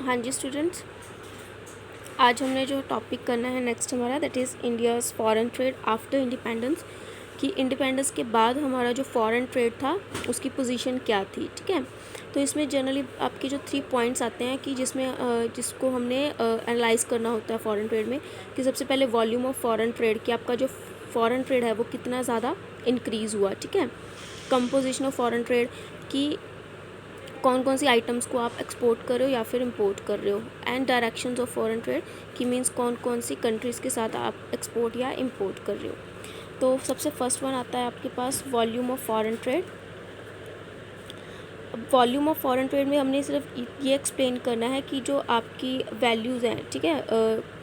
हाँ जी स्टूडेंट्स, आज हमने जो टॉपिक करना है नेक्स्ट हमारा that is India's foreign trade after independence. कि इंडिपेंडेंस के बाद हमारा जो फॉरेन ट्रेड था उसकी पोजीशन क्या थी। ठीक है, तो इसमें जनरली आपके जो 3 पॉइंट्स आते हैं कि जिसको हमने एनालाइज़ करना होता है फॉरेन ट्रेड में। कि सबसे पहले वॉल्यूम ऑफ फॉरेन ट्रेड, कि आपका जो फॉरेन ट्रेड है वो कितना ज़्यादा इंक्रीज़ हुआ। ठीक है, कंपोजिशन ऑफ फॉरेन ट्रेड की कौन कौन सी आइटम्स को आप एक्सपोर्ट कर रहे हो या फिर इंपोर्ट कर रहे हो। And directions of foreign trade की मीन्स कौन कौन सी कंट्रीज़ के साथ आप एक्सपोर्ट या इंपोर्ट कर रहे हो। तो सबसे फर्स्ट वन आता है आपके पास volume of foreign trade. Volume of foreign trade में हमने सिर्फ ये एक्सप्लेन करना है कि जो आपकी वैल्यूज़ हैं, ठीक है,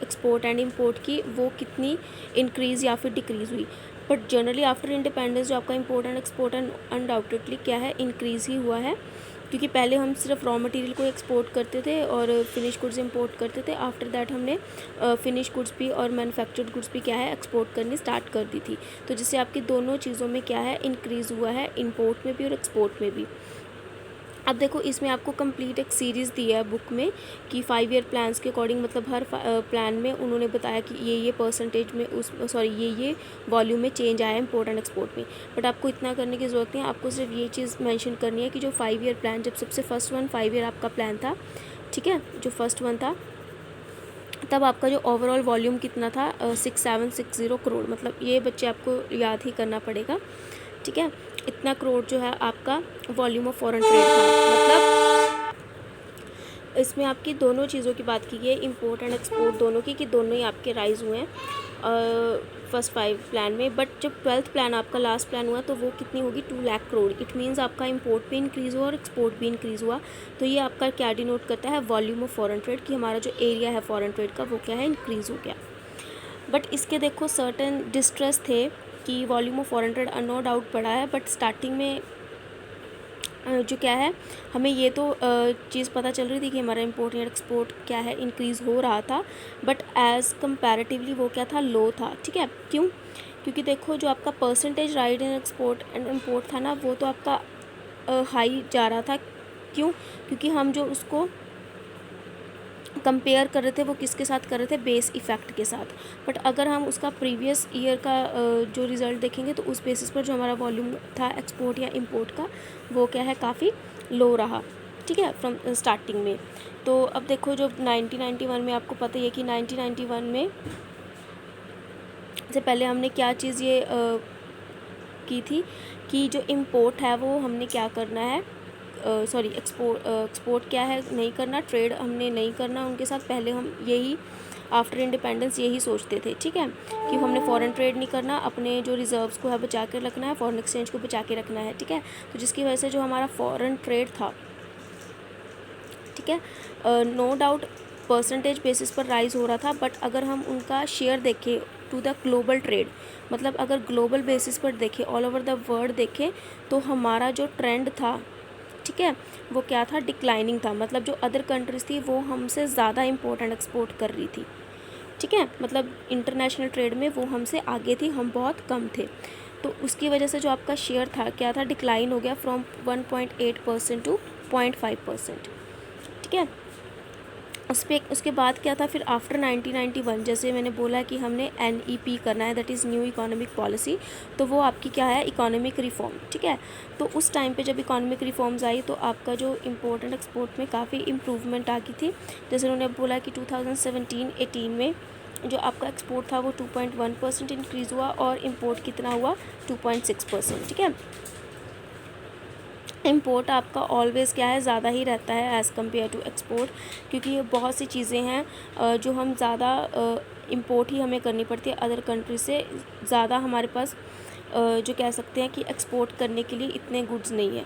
एक्सपोर्ट एंड इंपोर्ट की, वो कितनी इंक्रीज़ या फिर डिक्रीज़ हुई। बट जनरली आफ्टर इंडिपेंडेंस जो आपका इंपोर्ट एंड एक्सपोर्ट अनडाउटेडली क्या है, इंक्रीज़ ही हुआ है। क्योंकि पहले हम सिर्फ रॉ मटेरियल को एक्सपोर्ट करते थे और फिनिश गुड्स इंपोर्ट करते थे। आफ्टर दैट हमने फिनिश गुड्स भी और मैन्युफैक्चर्ड गुड्स भी क्या है, एक्सपोर्ट करनी स्टार्ट कर दी थी। तो जिससे आपकी दोनों चीज़ों में क्या है, इंक्रीज़ हुआ है, इंपोर्ट में भी और एक्सपोर्ट में भी। अब देखो, इसमें आपको कंप्लीट एक सीरीज़ दिया है बुक में कि 5 ईयर प्लान्स के अकॉर्डिंग, मतलब हर प्लान में उन्होंने बताया कि ये परसेंटेज में ये वॉल्यूम में चेंज आया है इंपोर्ट एंड एक्सपोर्ट में। बट आपको इतना करने की ज़रूरत नहीं है, आपको सिर्फ ये चीज़ मेंशन करनी है कि जो 5 ईयर प्लान, जब सबसे फर्स्ट वन 5 ईयर आपका प्लान था, ठीक है, जो फर्स्ट वन था, तब आपका जो ओवरऑल वॉल्यूम कितना था, 6760 करोड़। मतलब ये बच्चे आपको याद ही करना पड़ेगा। ठीक है, इतना करोड़ जो है आपका वॉल्यूम ऑफ फॉरेन ट्रेड था। मतलब इसमें आपकी दोनों चीज़ों की बात की गई है, इंपोर्ट एंड एक्सपोर्ट दोनों की, कि दोनों ही आपके राइज़ हुए हैं फर्स्ट 5 प्लान में। बट जब 12th प्लान आपका लास्ट प्लान हुआ तो वो कितनी होगी, 2 लाख करोड़। इट मीन्स आपका इंपोर्ट भी इंक्रीज़ हुआ और एक्सपोर्ट भी इंक्रीज़ हुआ। तो ये आपका क्या डिनोट करता है, वॉल्यूम ऑफ फॉरेन ट्रेड, कि हमारा जो एरिया है फॉरेन ट्रेड का वो क्या है, इंक्रीज़ हो गया। बट इसके देखो सर्टेन डिस्ट्रेस थे कि volume of foreign trade no doubt बढ़ा है, बट स्टार्टिंग में जो क्या है, हमें ये तो चीज़ पता चल रही थी कि हमारा इंपोर्ट या एक्सपोर्ट क्या है, इंक्रीज़ हो रहा था। बट एज़ कंपैरेटिवली वो क्या था, लो था। ठीक है, क्यों? क्योंकि देखो, जो आपका percentage right in export and import था ना, वो तो आपका हाई जा रहा था। क्यों? क्योंकि हम जो उसको कंपेयर कर रहे थे वो किसके साथ कर रहे थे, बेस इफ़ेक्ट के साथ। बट अगर हम उसका प्रीवियस ईयर का जो रिज़ल्ट देखेंगे तो उस बेसिस पर जो हमारा वॉल्यूम था एक्सपोर्ट या इंपोर्ट का, वो क्या है, काफ़ी लो रहा। ठीक है, फ्रॉम स्टार्टिंग में। तो अब देखो, जो 1991 में, आपको पता ही है कि 1991 में से पहले हमने क्या चीज़ ये की थी कि जो इंपोर्ट है वो हमने क्या करना है, एक्सपोर्ट क्या है, नहीं करना, ट्रेड हमने नहीं करना उनके साथ। पहले हम यही आफ्टर इंडिपेंडेंस यही सोचते थे। ठीक है, कि हमने फॉरेन ट्रेड नहीं करना, अपने जो रिजर्व्स को है बचा के रखना है, फॉरेन एक्सचेंज को बचा के रखना है। ठीक है, तो जिसकी वजह से जो हमारा फॉरेन ट्रेड था, ठीक है, नो डाउट परसेंटेज बेसिस पर राइज़ हो रहा था। बट अगर हम उनका शेयर देखें टू द ग्लोबल ट्रेड, मतलब अगर ग्लोबल बेसिस पर देखें, ऑल ओवर द वर्ल्ड देखें, तो हमारा जो ट्रेंड था, ठीक है, वो क्या था, डिक्लाइनिंग था। मतलब जो अदर कंट्रीज़ थी वो हमसे ज़्यादा इंपोर्ट एंड एक्सपोर्ट कर रही थी। ठीक है, मतलब इंटरनेशनल ट्रेड में वो हमसे आगे थी, हम बहुत कम थे। तो उसकी वजह से जो आपका शेयर था क्या था, डिक्लाइन हो गया फ्रॉम 1.8% टू 0.5%। ठीक है, उसके बाद क्या था फिर आफ्टर 1991, जैसे मैंने बोला कि हमने NEP करना है, that is new economic policy. तो वो आपकी क्या है, इकोनॉमिक रिफॉर्म। ठीक है, तो उस टाइम पे जब इकोनॉमिक रिफॉर्म्स आई तो आपका जो इंपोर्ट एंड एक्सपोर्ट में काफ़ी इम्प्रूवमेंट आ गई थी। जैसे उन्होंने बोला कि 2017-18 में जो आपका एक्सपोर्ट था वो 2.1% इंक्रीज़ हुआ और इम्पोर्ट कितना हुआ, 2.6%। ठीक है, इंपोर्ट आपका ऑलवेज़ क्या है, ज़्यादा ही रहता है एज़ कम्पेयर टू एक्सपोर्ट। क्योंकि ये बहुत सी चीज़ें हैं जो हम ज़्यादा इंपोर्ट ही हमें करनी पड़ती है अदर कंट्री से। ज़्यादा हमारे पास जो कह सकते हैं कि एक्सपोर्ट करने के लिए इतने गुड्स नहीं है।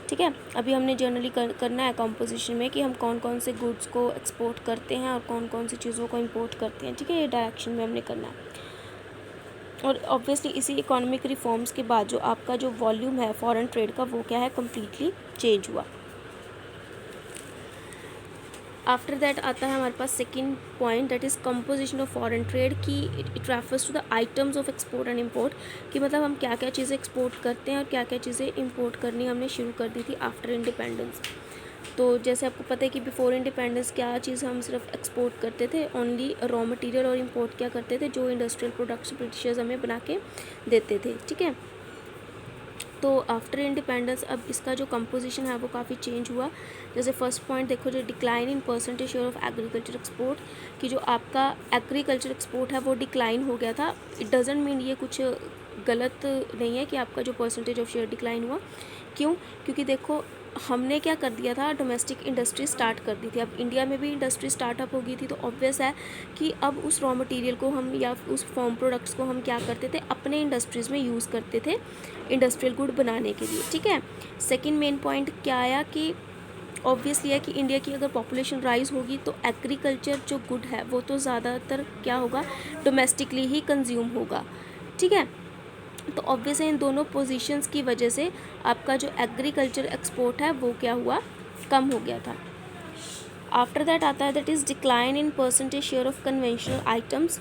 ठीक है, अभी हमने जनरली करना है कंपोजिशन में कि हम कौन कौन से गुड्स को एक्सपोर्ट करते हैं और कौन कौन सी चीज़ों को इंपोर्ट करते हैं। ठीक है, ये डायरेक्शन में हमने करना है। और ऑब्वियसली इसी इकोनॉमिक रिफॉर्म्स के बाद जो आपका जो वॉल्यूम है फॉरेन ट्रेड का, वो क्या है, कम्प्लीटली चेंज हुआ। आफ्टर दैट आता है हमारे पास second point, that is composition of foreign trade, की it refers to the items of export and import. कि मतलब हम क्या क्या चीज़ें एक्सपोर्ट करते हैं और क्या क्या चीज़ें इंपोर्ट करनी हमने शुरू कर दी थी आफ्टर इंडिपेंडेंस। तो जैसे आपको पता है कि बिफोर इंडिपेंडेंस क्या चीज़ हम सिर्फ एक्सपोर्ट करते थे, ओनली रॉ मटेरियल, और इंपोर्ट क्या करते थे, जो इंडस्ट्रियल प्रोडक्ट्स ब्रिटिशर्स हमें बना के देते थे, ठीक है। तो आफ्टर इंडिपेंडेंस अब इसका जो कंपोजिशन है वो काफ़ी चेंज हुआ। जैसे फर्स्ट पॉइंट देखो, जो decline in percentage share of agriculture export, कि जो आपका एग्रीकल्चर एक्सपोर्ट है वो डिक्लाइन हो गया था। इट डजेंट मीन ये कुछ गलत नहीं है कि आपका जो परसेंटेज ऑफ शेयर डिक्लाइन हुआ। क्यों? क्योंकि देखो हमने क्या कर दिया था, डोमेस्टिक इंडस्ट्री स्टार्ट कर दी थी। अब इंडिया में भी इंडस्ट्री स्टार्टअप हो गई थी, तो ऑब्वियस है कि अब उस रॉ मटेरियल को हम या उस फॉर्म प्रोडक्ट्स को हम क्या करते थे, अपने इंडस्ट्रीज़ में यूज़ करते थे इंडस्ट्रियल गुड बनाने के लिए, ठीक है। सेकेंड मेन पॉइंट क्या आया कि ऑब्वियसली है कि इंडिया की अगर पॉपुलेशन राइज होगी तो एग्रीकल्चर जो गुड है वो तो ज़्यादातर क्या होगा, डोमेस्टिकली ही कंज्यूम होगा, ठीक है। तो ऑब्वियस है इन दोनों पोजीशंस की वजह से आपका जो एग्रीकल्चर एक्सपोर्ट है वो क्या हुआ, कम हो गया था। आफ्टर दैट आता है that is decline in percentage share of conventional items.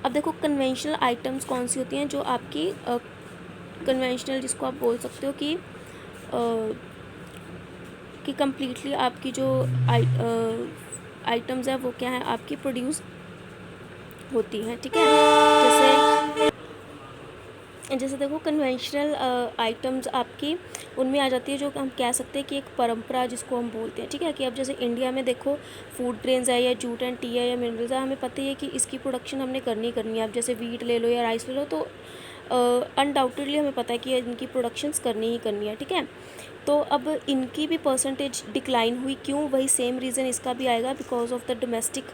अब देखो कन्वेंशनल आइटम्स कौन सी होती हैं, जो आपकी कन्वेंशनल जिसको आप बोल सकते हो कि कम्प्लीटली आपकी जो आइटम्स है वो क्या है, आपकी प्रोड्यूस होती हैं, ठीक है। जैसे देखो कन्वेंशनल आइटम्स आपकी उनमें आ जाती है जो हम कह सकते हैं कि एक परंपरा जिसको हम बोलते हैं, ठीक है। कि अब जैसे इंडिया में देखो फूड ग्रेन्स है या जूट एंड टी है या मिनरल्स है, हमें पता ही है कि इसकी प्रोडक्शन हमने करनी है। अब जैसे वीट ले लो या राइस ले लो, तो अनडाउटेडली हमें पता है कि इनकी प्रोडक्शंस करनी ही करनी है, ठीक है। तो अब इनकी भी परसेंटेज डिक्लाइन हुई, क्यों? वही सेम रीज़न इसका भी आएगा, because of the domestic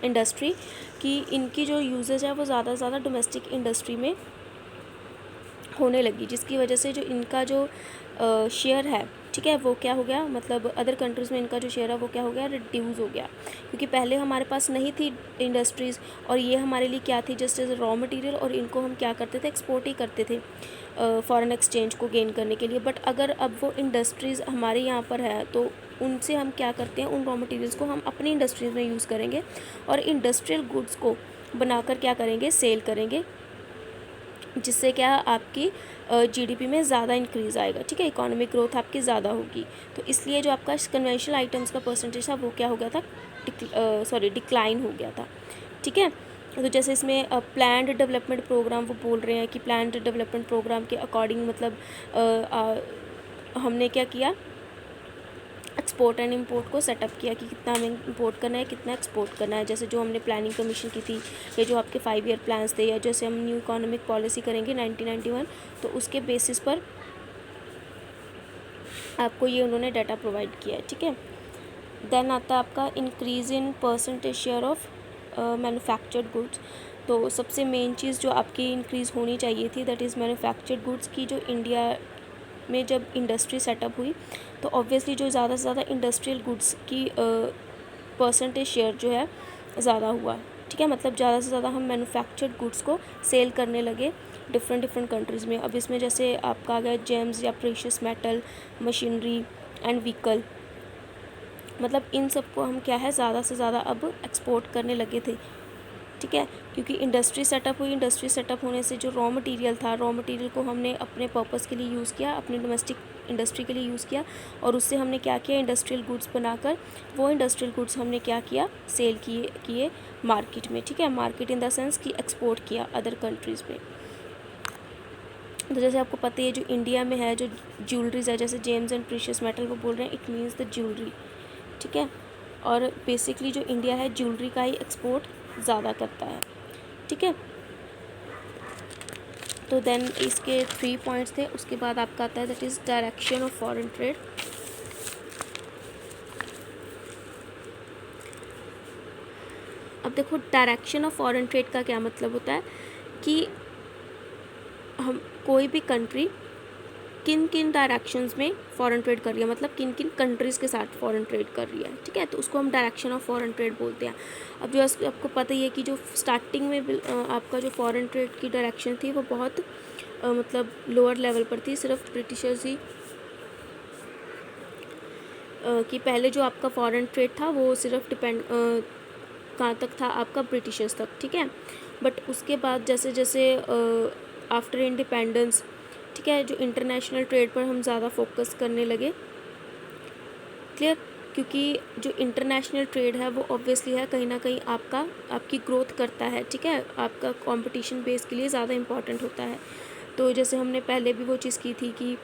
industry, कि इनकी जो यूजेज है वो ज़्यादा से ज़्यादा डोमेस्टिक इंडस्ट्री में होने लगी, जिसकी वजह से जो इनका जो शेयर है, ठीक है, वो क्या हो गया, मतलब अदर कंट्रीज़ में इनका जो शेयर है वो क्या हो गया, रिड्यूस हो गया। क्योंकि पहले हमारे पास नहीं थी इंडस्ट्रीज़, और ये हमारे लिए क्या थी, जस्ट एज रॉ मटेरियल, और इनको हम क्या करते थे, एक्सपोर्ट ही करते थे फॉरेन एक्सचेंज को गेन करने के लिए। बट अगर अब वो इंडस्ट्रीज़ हमारे यहाँ पर है तो उनसे हम क्या करते हैं, उन रॉ मटेरियल्स को हम अपनी इंडस्ट्रीज़ में यूज़ करेंगे और इंडस्ट्रियल गुड्स को बनाकर क्या करेंगे, सेल करेंगे, जिससे क्या आपकी जीडीपी में ज़्यादा इंक्रीज़ आएगा, ठीक है, इकोनॉमिक ग्रोथ आपकी ज़्यादा होगी। तो इसलिए जो आपका कन्वेंशनल आइटम्स का परसेंटेज था वो क्या हो गया था, डिक्लाइन हो गया था, ठीक है। तो जैसे इसमें प्लान्ड डेवलपमेंट प्रोग्राम वो बोल रहे हैं कि प्लान्ड डेवलपमेंट प्रोग्राम के अकॉर्डिंग, मतलब हमने क्या किया, एक्सपोर्ट एंड इंपोर्ट को सेटअप किया कि कितना हमें इंपोर्ट करना है, कितना एक्सपोर्ट करना है। जैसे जो हमने प्लानिंग कमीशन की थी, या जो आपके 5 ईयर प्लान्स थे, या जैसे हम न्यू इकोनॉमिक पॉलिसी करेंगे 1991, तो उसके बेसिस पर आपको ये उन्होंने डाटा प्रोवाइड किया है, ठीक है। देन आता है आपका increase in percentage share of manufactured goods. तो सबसे मेन चीज़ जो आपकी इंक्रीज़ होनी चाहिए थी, दैट इज़ मैन्युफैक्चर्ड गुड्स की। जो इंडिया में जब इंडस्ट्री सेटअप हुई तो ऑब्वियसली जो ज़्यादा से ज़्यादा इंडस्ट्रियल गुड्स की परसेंटेज शेयर जो है ज़्यादा हुआ, ठीक है। मतलब ज़्यादा से ज़्यादा हम मैन्युफैक्चर्ड गुड्स को सेल करने लगे डिफरेंट कंट्रीज़ में। अब इसमें जैसे आपका आ गया जेम्स या precious metal, machinery and vehicle, मतलब इन सब को हम क्या है, ज़्यादा से ज़्यादा अब एक्सपोर्ट करने लगे थे, ठीक है। क्योंकि इंडस्ट्री सेटअप हुई, इंडस्ट्री सेटअप होने से जो रॉ मटेरियल था, रॉ मटेरियल को हमने अपने पर्पस के लिए यूज़ किया, अपनी डोमेस्टिक इंडस्ट्री के लिए यूज़ किया, और उससे हमने क्या किया, इंडस्ट्रियल गुड्स बनाकर वो इंडस्ट्रियल गुड्स हमने क्या किया, सेल किए मार्केट में, ठीक है। मार्केट इन द सेंस कि एक्सपोर्ट किया अदर कंट्रीज़ में। तो जैसे आपको पता है जो इंडिया में है, जो ज्वेलरीज है, जैसे जेम्स एंड प्रीशियस मेटल, वो बोल रहे हैं इट मीन्स द ज्वेलरी, ठीक है। और बेसिकली जो इंडिया है ज्वेलरी का ही एक्सपोर्ट ज़्यादा करता है, ठीक है। तो देन इसके 3 पॉइंट्स थे। उसके बाद आपका आता है that is direction of foreign trade. अब देखो डायरेक्शन ऑफ फॉरेन ट्रेड का क्या मतलब होता है कि हम कोई भी कंट्री किन किन डायरेक्शंस में फॉरेन ट्रेड कर रही है, मतलब किन किन कंट्रीज़ के साथ फॉरेन ट्रेड कर रही है, ठीक है। तो उसको हम डायरेक्शन ऑफ फॉरेन ट्रेड बोलते हैं। अब जो आपको पता ही है कि जो स्टार्टिंग में आपका जो फॉरेन ट्रेड की डायरेक्शन थी वो बहुत मतलब लोअर लेवल पर थी, सिर्फ ब्रिटिशर्स ही कि पहले जो आपका फॉरेन ट्रेड था वो सिर्फ डिपेंड कहाँ तक था, आपका ब्रिटिशर्स तक, ठीक है। बट उसके बाद जैसे जैसे आफ्टर इंडिपेंडेंस, ठीक है, जो इंटरनेशनल ट्रेड पर हम ज़्यादा फोकस करने लगे, क्लियर। क्योंकि जो इंटरनेशनल ट्रेड है वो ऑब्वियसली है कहीं ना कहीं आपकी ग्रोथ करता है, ठीक है, आपका कंपटीशन बेस के लिए ज़्यादा इंपॉर्टेंट होता है। तो जैसे हमने पहले भी वो चीज़ की थी कि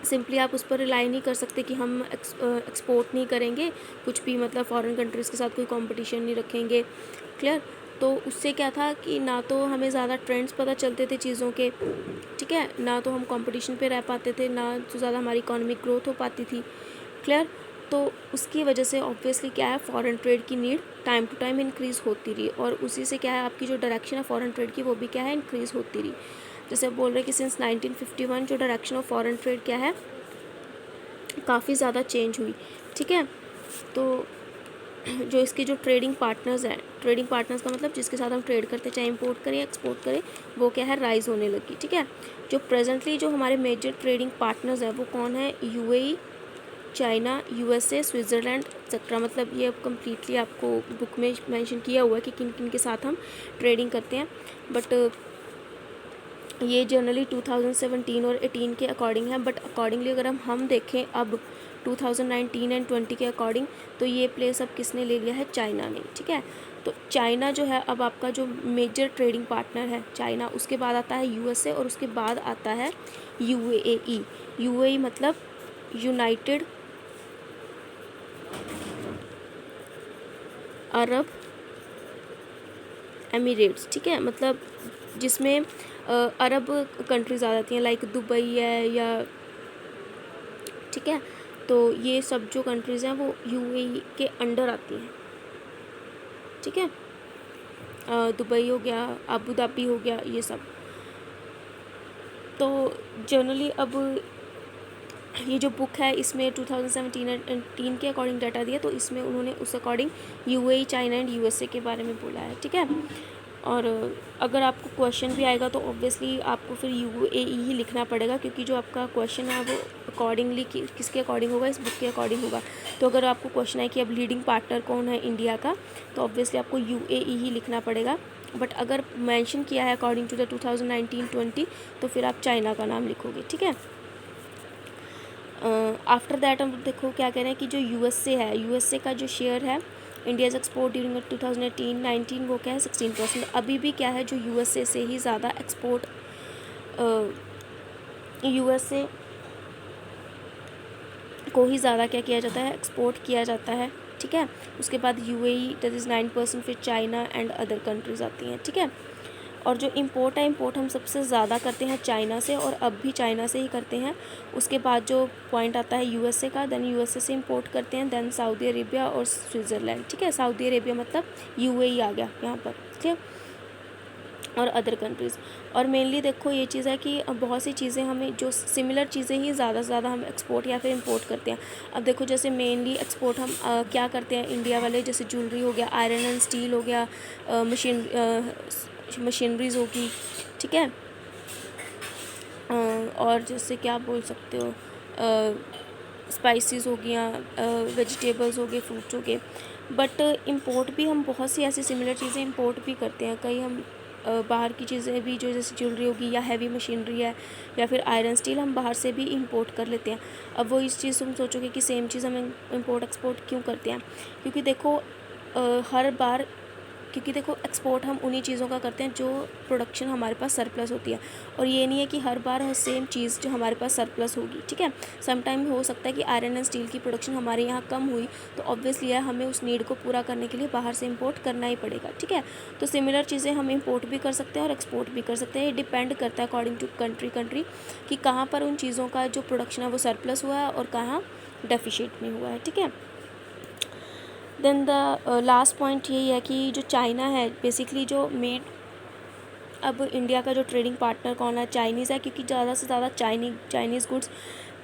सिंपली आप उस पर रिलाई नहीं कर सकते कि हम एक्सपोर्ट नहीं करेंगे कुछ भी, मतलब फॉरेन कंट्रीज़ के साथ कोई कंपटीशन नहीं रखेंगे, क्लियर। तो उससे क्या था कि ना तो हमें ज़्यादा ट्रेंड्स पता चलते थे चीज़ों के, ठीक है, ना तो हम कंपटीशन पे रह पाते थे, ना तो ज़्यादा हमारी इकोनॉमिक ग्रोथ हो पाती थी, क्लियर। तो उसकी वजह से ऑब्वियसली क्या है, फॉरेन ट्रेड की need time to time increase होती रही, और उसी से क्या है आपकी जो डायरेक्शन है फॉरेन ट्रेड की वो भी क्या है इंक्रीज़ होती रही। जैसे बोल रहे हैं कि सिंस 1951 जो डायरेक्शन ऑफ फॉरेन ट्रेड क्या है काफ़ी ज़्यादा चेंज हुई, ठीक है। तो जो इसके जो ट्रेडिंग पार्टनर्स हैं, ट्रेडिंग पार्टनर्स का मतलब जिसके साथ हम ट्रेड करते हैं चाहे इंपोर्ट करें या एक्सपोर्ट करें, वो क्या है राइज होने लगी, ठीक है। जो प्रेजेंटली जो हमारे मेजर ट्रेडिंग पार्टनर्स हैं वो कौन है, UAE, China, USA, Switzerland etcetera. मतलब ये अब कम्प्लीटली आपको बुक में मेंशन किया हुआ है कि किन किन के साथ हम ट्रेडिंग करते हैं, बट ये जनरली 2017 और 18 के अकॉर्डिंग है। बट अकॉर्डिंगली अगर हम देखें अब 2019 एंड 20 के अकॉर्डिंग, तो ये प्लेस अब किसने ले लिया है, चाइना ने, ठीक है। तो चाइना जो है अब आपका जो मेजर ट्रेडिंग पार्टनर है चाइना, उसके बाद आता है यूएसए और उसके बाद आता है यूएई। यूएई मतलब यूनाइटेड अरब एमिरेट्स, ठीक है, मतलब जिसमें अरब कंट्रीज़ आ जाती हैं, लाइक दुबई है या, ठीक है। तो ये सब जो कंट्रीज़ हैं वो यूएई के अंडर आती हैं, ठीक है। दुबई हो गया, अबू धाबी हो गया, ये सब। तो जनरली अब ये जो बुक है इसमें 2017 एंड 18 के अकॉर्डिंग डाटा दिया, तो इसमें उन्होंने उस according UAE, China and USA के बारे में बोला है, ठीक है। और अगर आपको क्वेश्चन भी आएगा तो ऑब्वियसली आपको फिर यूएई ही लिखना पड़ेगा, क्योंकि जो आपका क्वेश्चन है वो अकॉर्डिंगली किसके अकॉर्डिंग होगा, इस बुक के अकॉर्डिंग होगा। तो अगर आपको क्वेश्चन है कि अब लीडिंग पार्टनर कौन है इंडिया का, तो ऑब्वियसली आपको यूएई ही लिखना पड़ेगा। बट अगर मेंशन किया है अकॉर्डिंग टू द 2019-20, तो फिर आप चाइना का नाम लिखोगे, ठीक है। आफ्टर दैट हम देखो क्या कह रहे हैं कि जो यूएसए है, यूएसए का जो शेयर है इंडियाज़ एक्सपोर्ट ड्यूरिंग 2018-19 वो क्या है 16%। अभी भी क्या है जो यूएसए से ही ज़्यादा एक्सपोर्ट, यूएसए को ही ज़्यादा क्या किया जाता है, एक्सपोर्ट किया जाता है, ठीक है। उसके बाद यूएई दैट इज़ 9%, फिर चाइना एंड अदर कंट्रीज़ आती हैं, ठीक है। और जो इंपोर्ट है, इंपोर्ट हम सबसे ज़्यादा करते हैं चाइना से, और अब भी चाइना से ही करते हैं। उसके बाद जो पॉइंट आता है यूएसए का, देन यूएसए से इंपोर्ट करते हैं, देन सऊदी अरेबिया और स्विट्ज़रलैंड, ठीक है। सऊदी अरेबिया मतलब यूएई आ गया यहाँ पर, ठीक है, और अदर कंट्रीज़। और मेनली देखो ये चीज़ है कि बहुत सी चीज़ें हमें जो सिमिलर चीज़ें ही ज़्यादा से ज़्यादा हम एक्सपोर्ट या फिर इंपोर्ट करते हैं। अब देखो जैसे मेनली एक्सपोर्ट हम क्या करते हैं इंडिया वाले, जैसे ज्वेलरी हो गया, आयरन एंड स्टील हो गया, मशीनरीज होगी, ठीक है। और जैसे क्या बोल सकते हो, स्पाइसेस हो गया, वेजिटेबल्स हो गए, फ्रूट्स हो गए। बट इंपोर्ट भी हम बहुत सी ऐसी सिमिलर चीज़ें इंपोर्ट भी करते हैं। कई हम बाहर की चीज़ें भी, जो जैसे ज्वेलरी होगी या हैवी मशीनरी है या फिर आयरन स्टील, हम बाहर से भी इंपोर्ट कर लेते हैं। अब वो इस चीज़ तुम सोचोगे कि सेम चीज़ हम इंपोर्ट एक्सपोर्ट क्यों करते हैं, क्योंकि देखो हर बार, क्योंकि देखो एक्सपोर्ट हम उन्हीं चीज़ों का करते हैं जो प्रोडक्शन हमारे पास सरप्लस होती है, और ये नहीं है कि हर बार सेम चीज़ जो हमारे पास सरप्लस होगी, ठीक है। समटाइम हो सकता है कि आयरन एंड स्टील की प्रोडक्शन हमारे यहाँ कम हुई, तो ऑब्वियसली है हमें उस नीड को पूरा करने के लिए बाहर से इंपोर्ट करना ही पड़ेगा, ठीक है। तो सिमिलर चीज़ें हम इंपोर्ट भी कर सकते हैं और एक्सपोर्ट भी कर सकते हैं। ये डिपेंड करता है अकॉर्डिंग टू कंट्री कि कहाँ पर उन चीज़ों का जो प्रोडक्शन है वो सरप्लस हुआ है और कहाँ डेफिशिट में हुआ है, ठीक है। देन द लास्ट पॉइंट यही है कि जो चाइना है बेसिकली जो मेन अब इंडिया का जो ट्रेडिंग पार्टनर कौन है, चाइनीज़ है, क्योंकि ज़्यादा से ज़्यादा चाइनीज़ गुड्स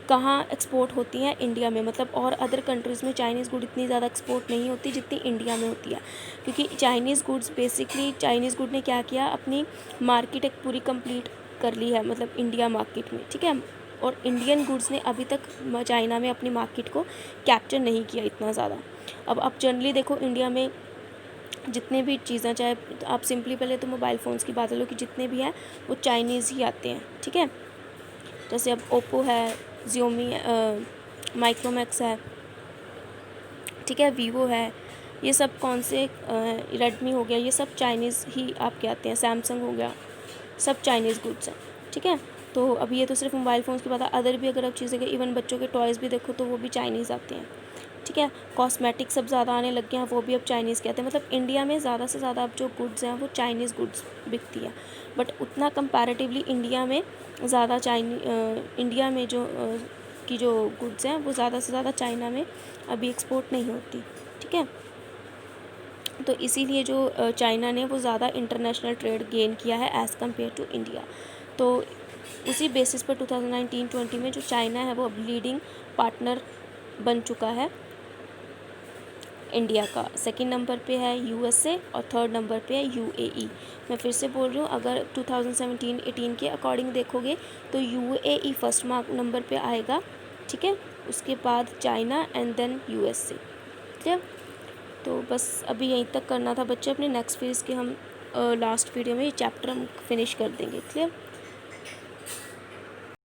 कहाँ एक्सपोर्ट होती हैं, इंडिया में। मतलब और अदर कंट्रीज़ में चाइनीज़ गुड इतनी ज़्यादा एक्सपोर्ट नहीं होती जितनी इंडिया में होती है, क्योंकि Chinese goods basically Chinese good ने क्या किया, अपनी मार्केट एक पूरी कंप्लीट कर ली है, मतलब इंडिया मार्केट में, ठीक है। और इंडियन गुड्स ने अभी तक चाइना में अपनी मार्केट को कैप्चर नहीं किया इतना ज़्यादा। अब आप जनरली देखो इंडिया में जितने भी चीज़ें, चाहे आप सिंपली पहले तो मोबाइल फ़ोन्स की बात लो कि जितने भी हैं वो चाइनीज़ ही आते हैं, ठीक है। जैसे अब ओप्पो है, जियोमी, माइक्रोमैक्स है, ठीक है, वीवो है, ये सब कौन से, रेडमी हो गया, ये सब चाइनीज़ ही आपके आते हैं, सैमसंग हो गया, सब चाइनीज़ गुड्स हैं, ठीक है। तो अभी ये तो सिर्फ मोबाइल फ़ोन्स की बात है, अदर भी अगर आप चीज़ें, इवन बच्चों के टॉयज़ भी देखो तो वो भी चाइनीज़ आते हैं, ठीक है। कॉस्मेटिक सब ज़्यादा आने लग गए हैं, वो भी अब चाइनीज़ के आते हैं। मतलब इंडिया में ज़्यादा से ज़्यादा अब जो गुड्स हैं वो चाइनीज़ गुड्स बिकती है, बट उतना कंपैरेटिवली इंडिया में ज़्यादा इंडिया में जो की जो गुड्स हैं वो ज़्यादा से ज़्यादा चाइना में अभी एक्सपोर्ट नहीं होती, ठीक है। तो इसीलिए जो चाइना ने वो ज़्यादा इंटरनेशनल ट्रेड गेन किया है एज़ कम्पेयर टू इंडिया। तो उसी बेसिस पर 2019-20 में जो चाइना है वो अब लीडिंग पार्टनर बन चुका है इंडिया का। सेकंड नंबर पे है यूएसए और थर्ड नंबर पे है यूएई। मैं फिर से बोल रही हूँ, अगर 2017-18 के अकॉर्डिंग देखोगे तो यूएई फर्स्ट नंबर पे आएगा, ठीक है, उसके बाद चाइना एंड देन यूएसए, ठीक है। तो बस अभी यहीं तक करना था बच्चे, अपने नेक्स्ट फेज़ के हम लास्ट वीडियो में ये चैप्टर हम फिनिश कर देंगे, क्लियर।